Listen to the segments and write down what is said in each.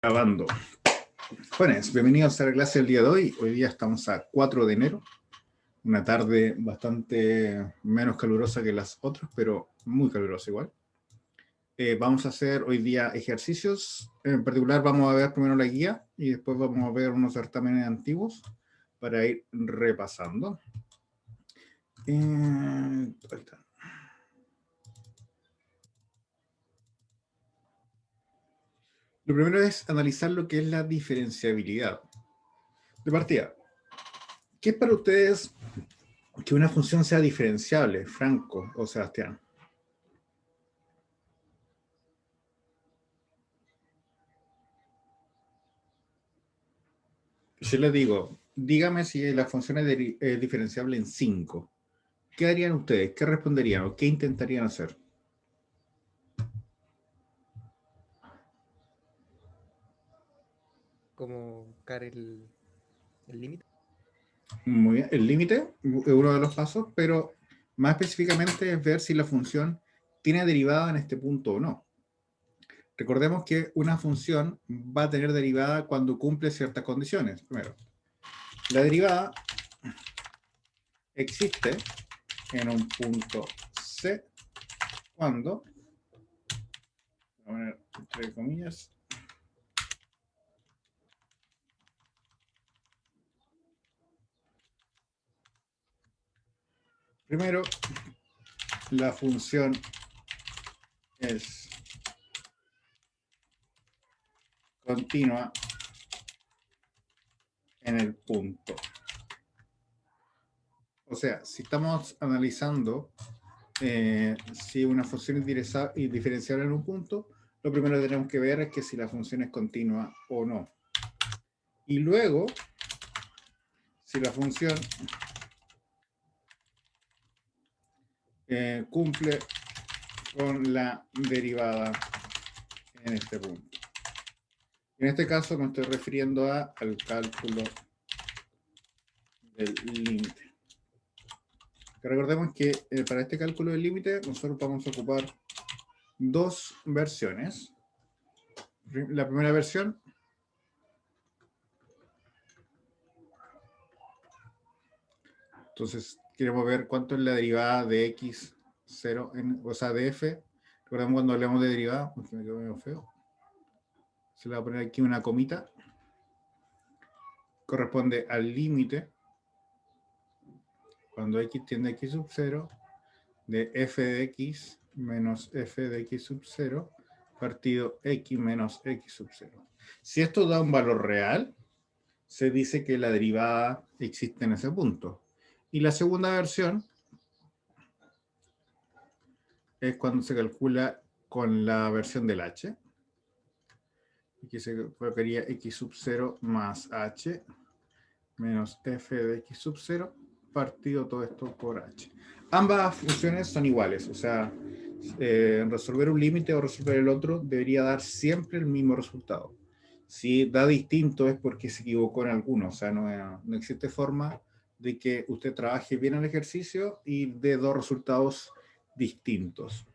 Grabando. Jóvenes, bienvenidos a la clase del día de hoy. Hoy día estamos a 4 de enero, una tarde bastante menos calurosa que las otras, pero muy calurosa igual. Vamos a hacer hoy día ejercicios. En particular vamos a ver primero la guía y después vamos a ver unos certámenes antiguos para ir repasando. Ahí está. Lo primero es analizar lo que es la diferenciabilidad. De partida, ¿qué es para ustedes que una función sea diferenciable, Franco o Sebastián? Yo les digo, dígame si la función es diferenciable en 5. ¿Qué harían ustedes? ¿Qué responderían o qué intentarían hacer? Como buscar el límite. Muy bien, el límite es uno de los pasos, pero más específicamente es ver si la función tiene derivada en este punto o no. Recordemos que una función va a tener derivada cuando cumple ciertas condiciones. Primero, la derivada existe en un punto C cuando, voy a poner entre comillas, primero, la función es continua en el punto. O sea, si estamos analizando si una función es diferenciable en un punto, lo primero que tenemos que ver es que si la función es continua o no. Y luego, si la función cumple con la derivada en este punto. En este caso me estoy refiriendo al cálculo del límite. Recordemos que para este cálculo del límite nosotros vamos a ocupar dos versiones. La primera versión entonces queremos ver cuánto es la derivada de x0, o sea, de f. Recordemos cuando hablamos de derivada, porque me quedó medio feo. Se le va a poner aquí una comita. Corresponde al límite cuando x tiende a x sub 0 de f de x menos f de x sub 0 partido x menos x sub 0. Si esto da un valor real, se dice que la derivada existe en ese punto. Y la segunda versión es cuando se calcula con la versión del h. Aquí se colocaría x sub 0 más h menos f de x sub 0 partido todo esto por h. Ambas funciones son iguales, o sea, resolver un límite o resolver el otro debería dar siempre el mismo resultado. Si da distinto es porque se equivocó en alguno, o sea, no existe forma de que usted trabaje bien el ejercicio y dé dos resultados distintos.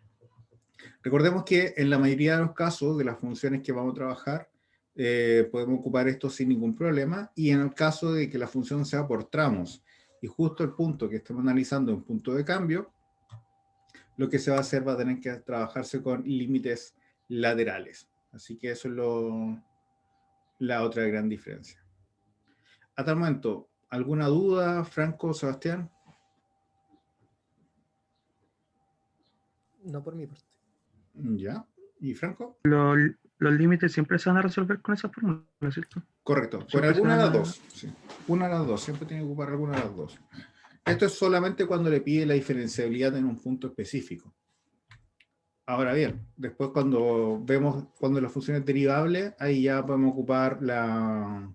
Recordemos que en la mayoría de los casos de las funciones que vamos a trabajar, podemos ocupar esto sin ningún problema, y en el caso de que la función sea por tramos, y justo el punto que estemos analizando es un punto de cambio, lo que se va a hacer va a tener que trabajarse con límites laterales. Así que eso es la otra gran diferencia. Hasta el momento, ¿alguna duda, Franco, Sebastián? No por mi parte. ¿Ya? ¿Y Franco? Los límites siempre se van a resolver con esa fórmula, ¿cierto? Correcto, con Siempre se alguna de van las a... dos. Sí. Una de las dos, siempre tiene que ocupar alguna de las dos. Esto es solamente cuando le pide la diferenciabilidad en un punto específico. Ahora bien, después cuando la función es derivable, ahí ya podemos ocupar las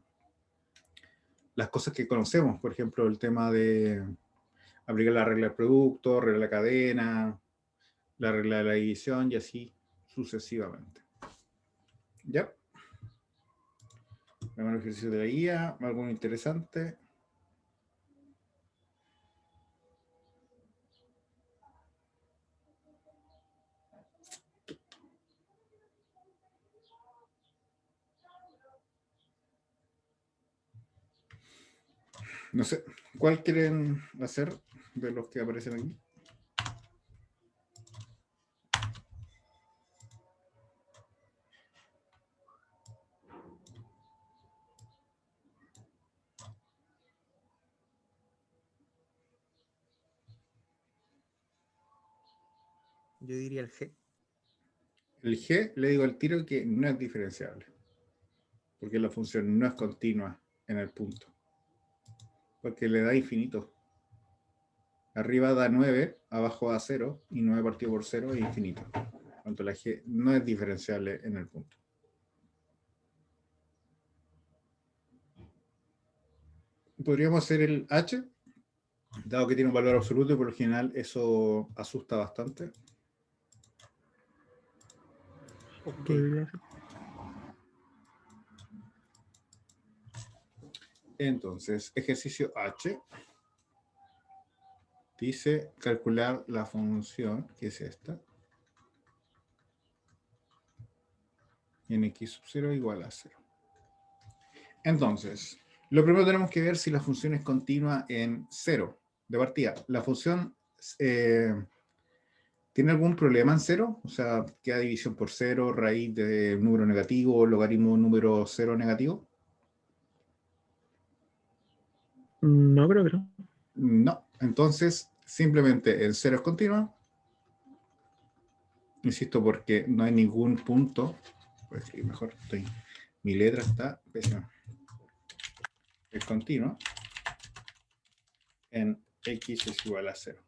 cosas que conocemos, por ejemplo, el tema de aplicar la regla del producto, regla de la cadena, la regla de la división y así sucesivamente. ¿Ya? Vemos el ejercicio de la guía, algo interesante. No sé, ¿cuál quieren hacer de los que aparecen aquí? Yo diría el G. El G le digo al tiro que no es diferenciable, porque la función no es continua en el punto, porque le da infinito. Arriba da 9, abajo da 0, y 9 partido por 0 es infinito. Por lo tanto, la G no es diferenciable en el punto. Podríamos hacer el H, dado que tiene un valor absoluto, y por lo general eso asusta bastante. Ok. Podría ser. Entonces, ejercicio H dice calcular la función, que es esta, en x sub 0 igual a 0. Entonces, lo primero tenemos que ver si la función es continua en 0 de partida. La función tiene algún problema en 0, o sea, queda división por 0, raíz de número negativo, logaritmo de un número 0 negativo. No, creo que no. No, entonces simplemente el 0 es continua. Insisto, porque no hay ningún punto. Voy a escribir mejor, mi letra está pésima. Es continuo en x es igual a 0.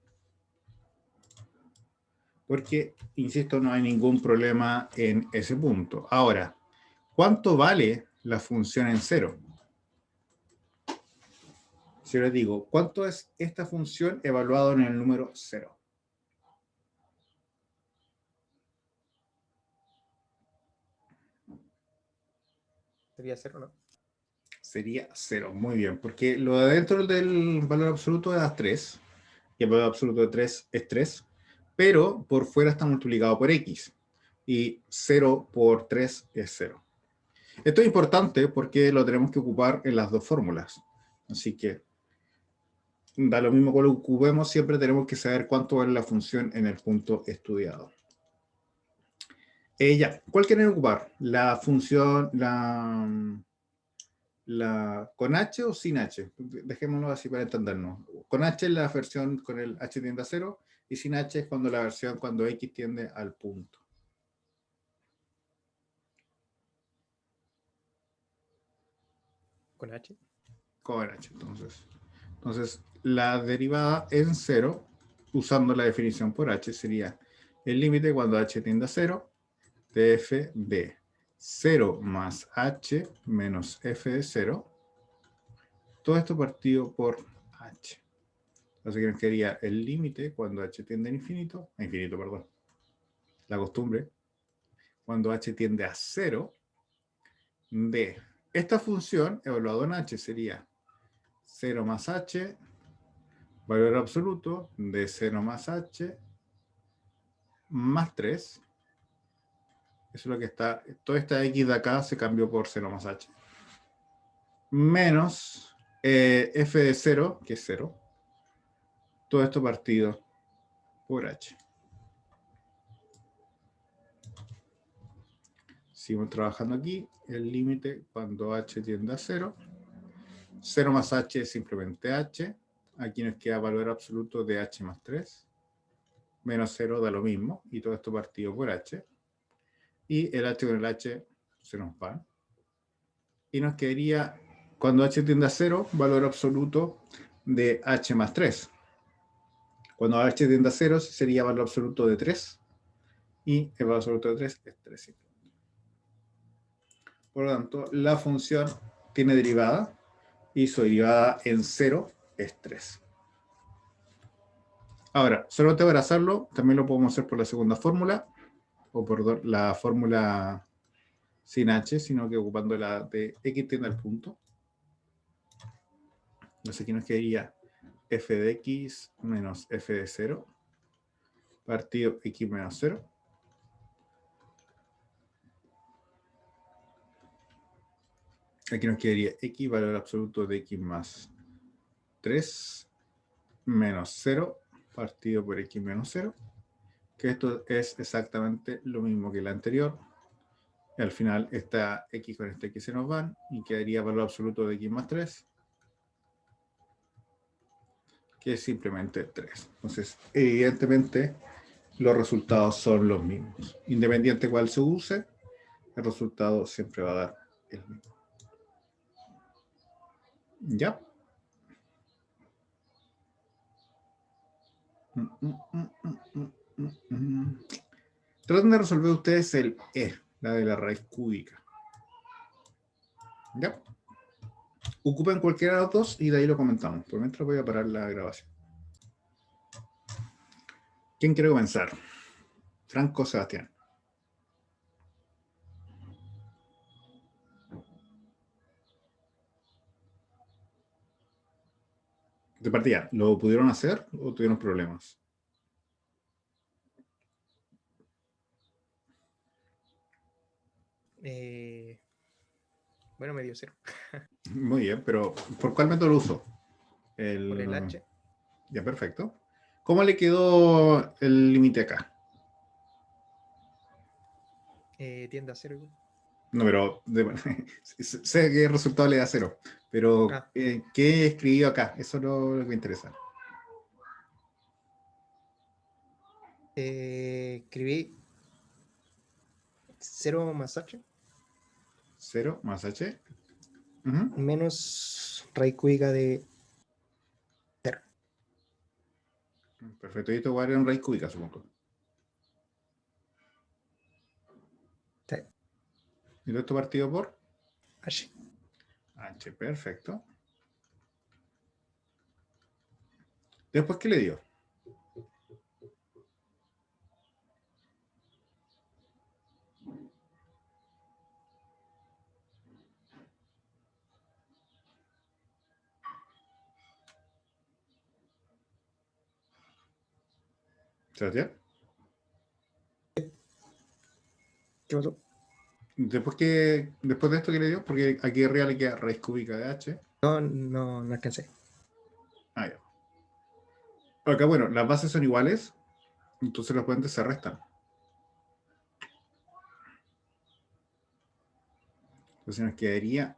Porque, insisto, no hay ningún problema en ese punto. Ahora, ¿cuánto vale la función en 0? Si yo les digo, ¿cuánto es esta función evaluado en el número 0? Sería 0, ¿no? Sería 0, muy bien, porque lo de dentro del valor absoluto es 3, y el valor absoluto de 3 es 3, pero por fuera está multiplicado por x, y 0 por 3 es 0. Esto es importante porque lo tenemos que ocupar en las dos fórmulas, así que da lo mismo que lo ocupemos, siempre tenemos que saber cuánto vale la función en el punto estudiado. Ya, ¿cuál quieren ocupar? La función, ¿con H o sin H? Dejémoslo así para entendernos. Con H es la versión con el H tiende a 0, y sin H es cuando la versión cuando X tiende al punto. Con H. Con H, entonces. Entonces, la derivada en 0, usando la definición por H, sería el límite cuando H tiende a 0 de f de 0 más H menos f de 0. Todo esto partido por H. Entonces, que nos quedaría el límite cuando H tiende a infinito, perdón. La costumbre, cuando H tiende a 0, de esta función evaluado en H sería 0 más H, valor absoluto de 0 más H, más 3. Eso es lo que está, toda esta X de acá se cambió por 0 más H. Menos f de 0, que es 0. Todo esto partido por H. Seguimos trabajando aquí. El límite cuando H tiende a 0. 0 más H es simplemente H. Aquí nos queda valor absoluto de H más 3. Menos 0 da lo mismo. Y todo esto partido por H. Y el H con el H se nos va. Y nos quedaría, cuando H tiende a 0, valor absoluto de H más 3. Cuando H tiende a 0 sería valor absoluto de 3. Y el valor absoluto de 3 es 3. Por lo tanto, la función tiene derivada. Y su derivada en 0 es 3. Ahora, solamente para hacerlo, también lo podemos hacer por la segunda fórmula, o por la fórmula sin H, sino que ocupando la de x tiende al punto. Entonces aquí nos quedaría f de x menos f de 0, partido x menos 0. Aquí nos quedaría x valor absoluto de x más 3 menos 0 partido por x menos 0, que esto es exactamente lo mismo que el anterior. Y al final esta x con esta x se nos van y quedaría valor absoluto de x más 3, que es simplemente 3. Entonces, evidentemente, los resultados son los mismos. Independiente cuál se use, el resultado siempre va a dar el mismo. ¿Ya? Traten de resolver ustedes el E, la de la raíz cúbica. ¿Ya? Ocupen cualquiera de los dos y de ahí lo comentamos. Por mientras voy a parar la grabación. ¿Quién quiere comenzar? Franco o Sebastián. De partida, ¿lo pudieron hacer o tuvieron problemas? Bueno, medio cero. Muy bien, pero ¿por cuál método lo usó? Por el H. Ya, perfecto. ¿Cómo le quedó el límite acá? Tiende a cero igual. No, pero sé que el resultado le da 0, pero Ah. ¿qué escribió acá? Eso es lo que me interesa. Escribí 0 más H 0 más h. Ujú. menos raíz cúbica de 0. Perfecto, y esto va a ir en raíz cúbica, supongo. Sí. ¿Y todo esto partido por? H. H, perfecto. ¿Después qué le dio? ¿Sebastián? ¿Qué pasó? Después de esto que le dio, porque aquí arriba le queda raíz cúbica de h. No alcancé. Ah, ya. Acá, bueno, las bases son iguales, entonces los puentes se restan. Entonces nos quedaría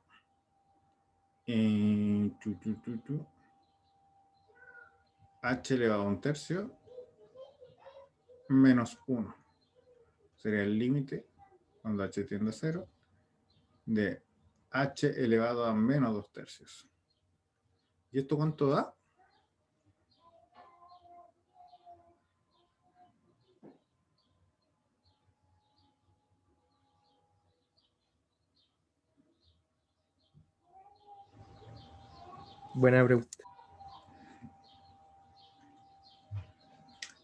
h elevado a un tercio menos 1. Sería el límite, cuando h tiende a 0, de h elevado a menos 2 tercios. ¿Y esto cuánto da? Buena pregunta.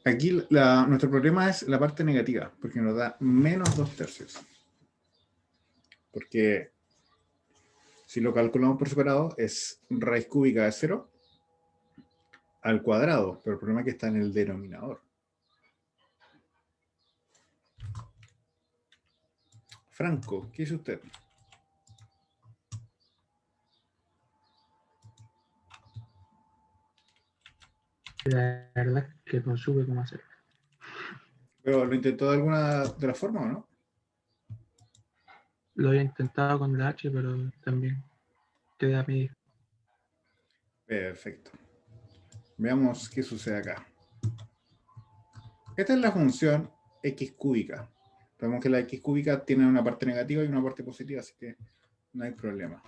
Aquí nuestro problema es la parte negativa, porque nos da menos 2 tercios. Porque si lo calculamos por separado, es raíz cúbica de 0 al cuadrado, pero el problema es que está en el denominador. Franco, ¿qué dice usted? La verdad es que no supe cómo hacerlo. ¿Pero lo intentó de alguna de las formas o no? Lo había intentado con la H, pero también quedé a medio. Perfecto. Veamos qué sucede acá. Esta es la función x cúbica. Vemos que la x cúbica tiene una parte negativa y una parte positiva, así que no hay problema.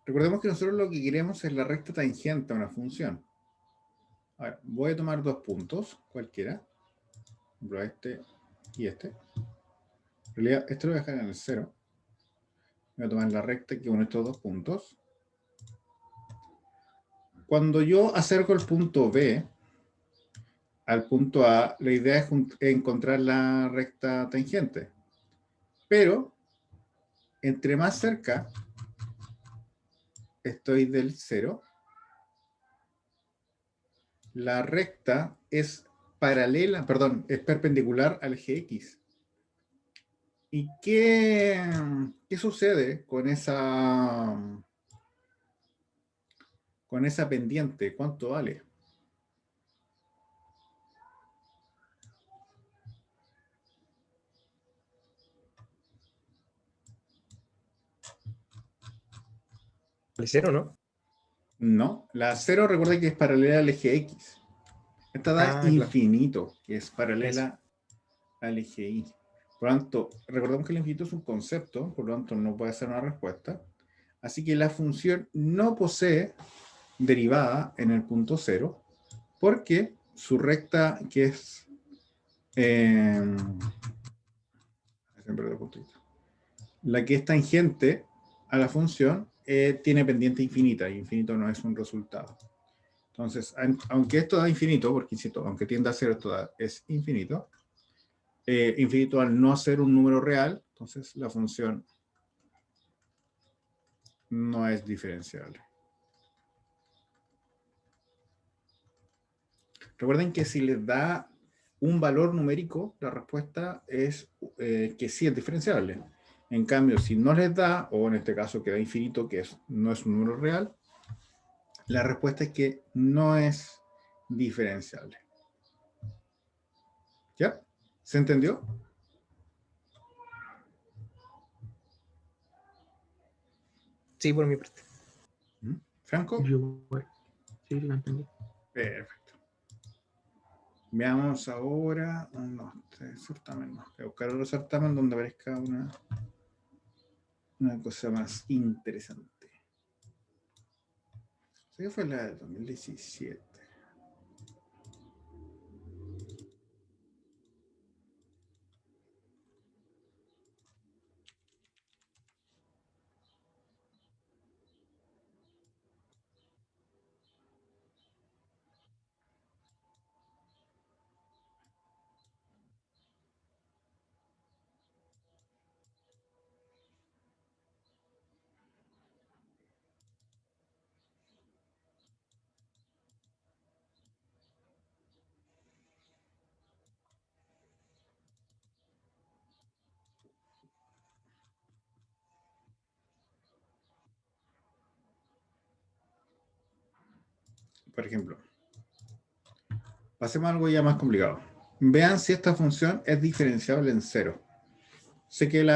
Recordemos que nosotros lo que queremos es la recta tangente a una función. A ver, voy a tomar dos puntos, cualquiera. Por ejemplo, este y este. En realidad, este lo voy a dejar en el 0. Voy a tomar la recta que une estos dos puntos. Cuando yo acerco el punto B al punto A, la idea es encontrar la recta tangente. Pero, entre más cerca estoy del 0, la recta es paralela, perdón, es perpendicular al GX. ¿Y qué sucede con con esa pendiente, ¿cuánto vale? ¿Vale cero, no? No, la 0 recuerda que es paralela al eje X. Esta da Ah, claro. infinito, que es Eso. paralela al eje Y. Por lo tanto, recordemos que el infinito es un concepto, por lo tanto no puede ser una respuesta. Así que la función no posee derivada en el punto 0, porque su recta, que es... la que es tangente a la función, tiene pendiente infinita, y infinito no es un resultado. Entonces, aunque esto da infinito, porque insisto, aunque tienda a ser esto es infinito, infinito al no ser un número real, entonces la función no es diferenciable. Recuerden que si les da un valor numérico, la respuesta es que sí es diferenciable. En cambio, si no les da, o en este caso que da infinito, que no es un número real, la respuesta es que no es diferenciable. ¿Ya? ¿Se entendió? Sí, por mi parte. ¿Franco? Yo, bueno, sí, lo entendí. Perfecto. Veamos ahora certamen. Voy a buscar otro certamen donde aparezca una cosa más interesante. Sé que fue la de 2017. Por ejemplo, pasemos a algo ya más complicado. Vean si esta función es diferenciable en cero. Sé que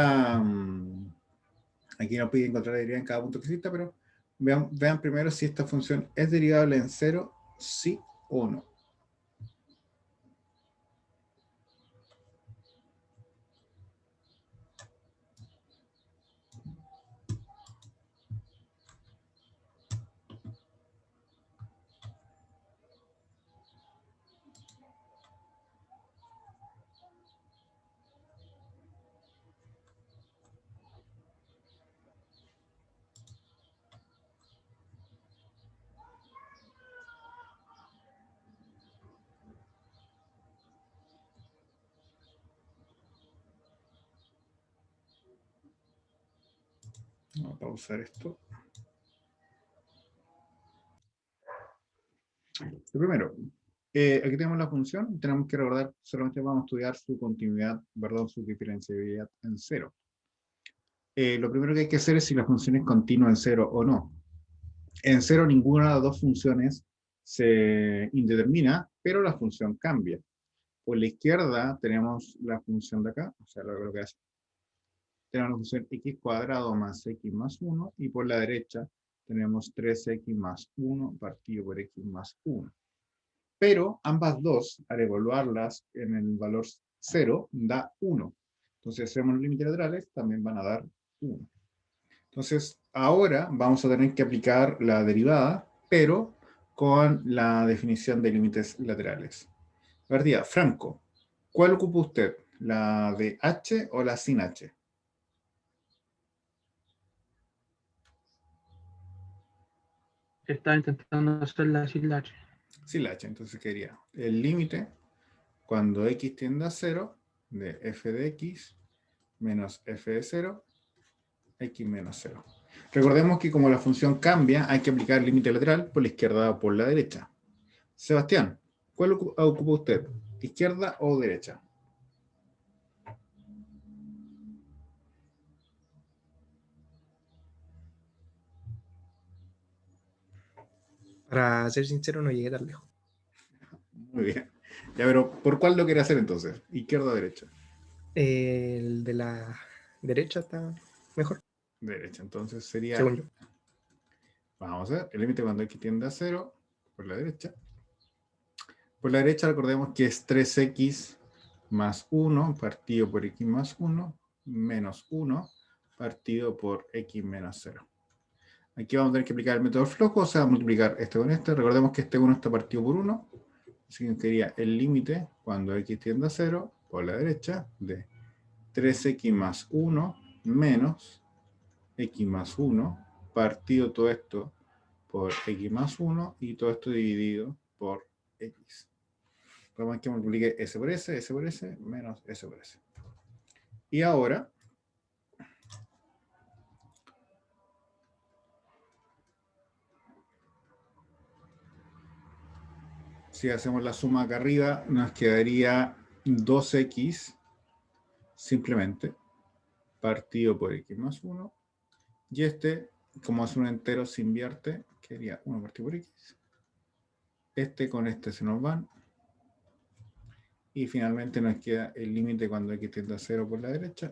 aquí nos pide encontrar la derivada en cada punto que exista, pero vean primero si esta función es derivable en cero, sí o no. Vamos a pausar esto. Lo primero, aquí tenemos la función, tenemos que recordar, solamente vamos a estudiar su continuidad, perdón, su diferenciabilidad en cero. Lo primero que hay que hacer es si la función es continua en cero o no. En cero ninguna de las dos funciones se indetermina, pero la función cambia. Por la izquierda tenemos la función de acá, o sea, lo que hace. Tenemos la función x cuadrado más x más 1, y por la derecha tenemos 3x más 1 partido por x más 1. Pero ambas dos, al evaluarlas en el valor 0, da 1. Entonces, si hacemos los límites laterales, también van a dar 1. Entonces, ahora vamos a tener que aplicar la derivada, pero con la definición de límites laterales. Partida, Franco, ¿cuál ocupa usted? ¿La de h o la sin h? Estaba intentando hacer la H. Sin la h, entonces quería el límite cuando x tiende a 0 de f de x menos f de 0, x menos 0. Recordemos que como la función cambia, hay que aplicar el límite lateral por la izquierda o por la derecha. Sebastián, ¿cuál ocupa usted? ¿Izquierda o derecha? Para ser sincero, no llegué tan lejos. Muy bien. Ya, pero ¿por cuál lo quiere hacer entonces? ¿Izquierda o derecha? El de la derecha está mejor, Derecha. Entonces sería, según yo. vamos a ver, el límite cuando x tiende a 0, por la derecha. Por la derecha recordemos que es 3x más 1 partido por x más 1 menos 1 partido por x menos 0. Aquí vamos a tener que aplicar el método flojo, o sea, multiplicar este con este. Recordemos que este 1 está partido por 1, así que sería el límite cuando x tiende a 0 por la derecha de 3x más 1 menos x más 1 partido todo esto por x más 1 y todo esto dividido por x. Vamos a que multiplique s por s, menos s por s. Y ahora, si hacemos la suma acá arriba, nos quedaría 2x simplemente partido por x más 1. Y este, como es un entero, se invierte, quedaría 1 partido por x. Este con este se nos van. Y finalmente nos queda el límite cuando x tiende a 0 por la derecha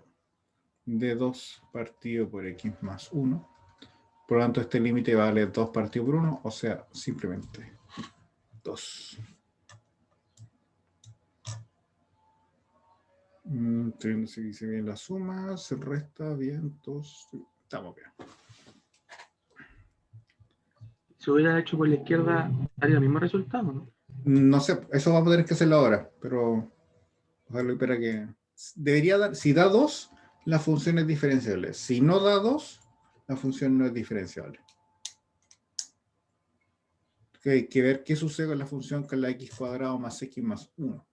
de 2 partido por x más 1. Por lo tanto, este límite vale 2 partido por 1, o sea, simplemente 2. Estoy viendo si dice bien las sumas, se resta bien, 2. Estamos bien. Si hubiera hecho por la izquierda, daría el mismo resultado, ¿no? No sé, eso vamos a tener que hacerlo ahora, pero ojalá espera que. Debería dar, si da 2, la función es diferenciable. Si no da 2, la función no es diferenciable. Hay que ver qué sucede con la función con la x cuadrado más x más 1.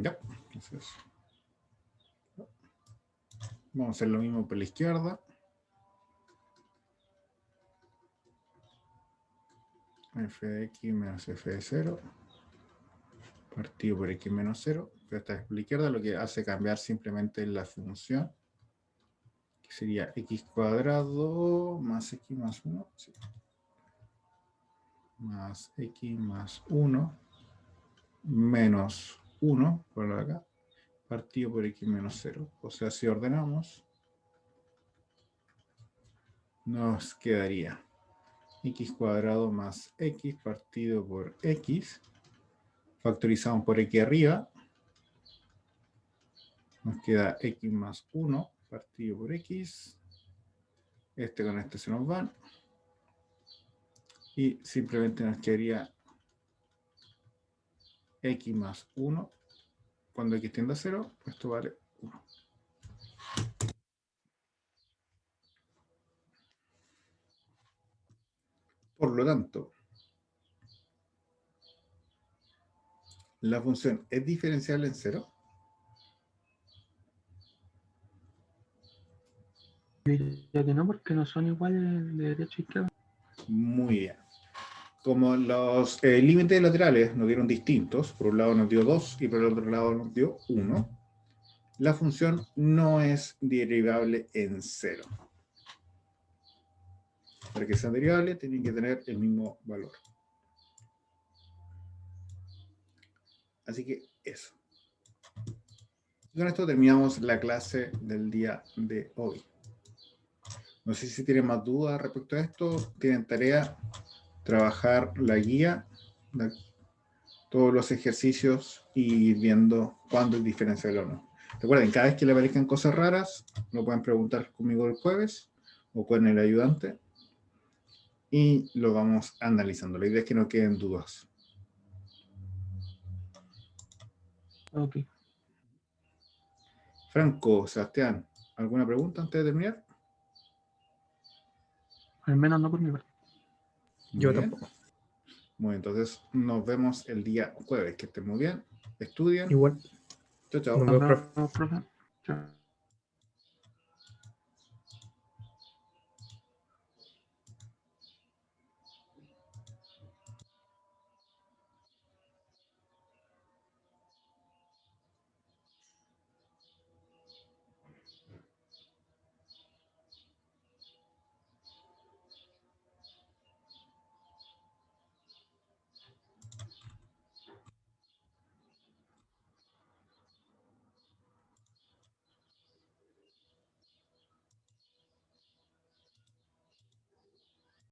Ya, entonces vamos a hacer lo mismo por la izquierda. F de x menos f de 0 partido por x menos 0. Pero esta es por la izquierda, lo que hace cambiar simplemente la función, que sería x cuadrado más x más 1. Sí. Más x más 1 menos 1, por acá, partido por x menos 0. O sea, si ordenamos, nos quedaría x cuadrado más x partido por x, factorizamos por x arriba, nos queda x más 1 partido por x, este con este se nos van, y simplemente nos quedaría x más 1, cuando x tiende a 0, esto vale 1. Por lo tanto, la función es diferenciable en 0. Ya que no, porque no son iguales de derecha a izquierda. Muy bien. Como los límites laterales nos dieron distintos, por un lado nos dio 2 y por el otro lado nos dio 1, la función no es derivable en cero. Para que sea derivable, tiene que tener el mismo valor. Así que eso. Y con esto terminamos la clase del día de hoy. No sé si tienen más dudas respecto a esto. Tienen tarea, trabajar la guía, todos los ejercicios y ir viendo cuándo es diferenciable o no. Recuerden, cada vez que le aparezcan cosas raras, lo pueden preguntar conmigo el jueves o con el ayudante y lo vamos analizando. La idea es que no queden dudas. Ok. Franco, Sebastián, ¿alguna pregunta antes de terminar? Al menos no por mi parte. Muy Yo bien. tampoco. Bueno, entonces nos vemos el día jueves. Que estén muy bien. Estudien. Igual. Chao, chao. Nos Nos vemos, profe. vemos, profe. Chao.